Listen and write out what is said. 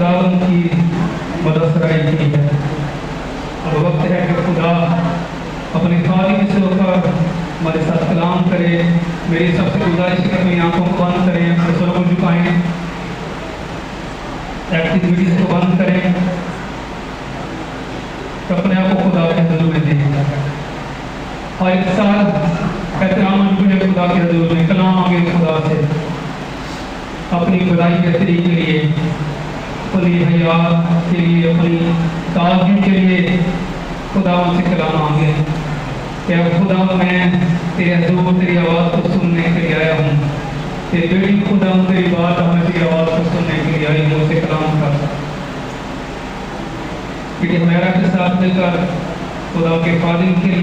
खुदावंद की मदद सराही की है। अब वक्त है कि खुदा अपने खालिक से होकर हमारे साथ कलाम करे। मेरी सबसे गुजारिश है अपनी आंखों को बंद करें, अपने सरों को झुकाएं, एक्टिविटीज को बंद करें, अपने आप को खुदा के हजूर में दें और एक साथ एहतराम जुड़े खुदा के हजूर में कलाम आगे खुदा से अपनी भलाई बेहतरी के लिए, अपनी हयात के लिए, अपनी ताज़गी के लिए खुदा से कलाम मांगे। क्या खुदा मैं तेरे हजूर तेरी आवाज़ को सुनने के लिए आया हूँ। तेरी बेटी खुदा तेरी बात हमें तेरी आवाज़ को सुनने के लिए आई हूँ। उसे कलाम कर कि हमारा के साथ मिलकर खुदा के खादिम के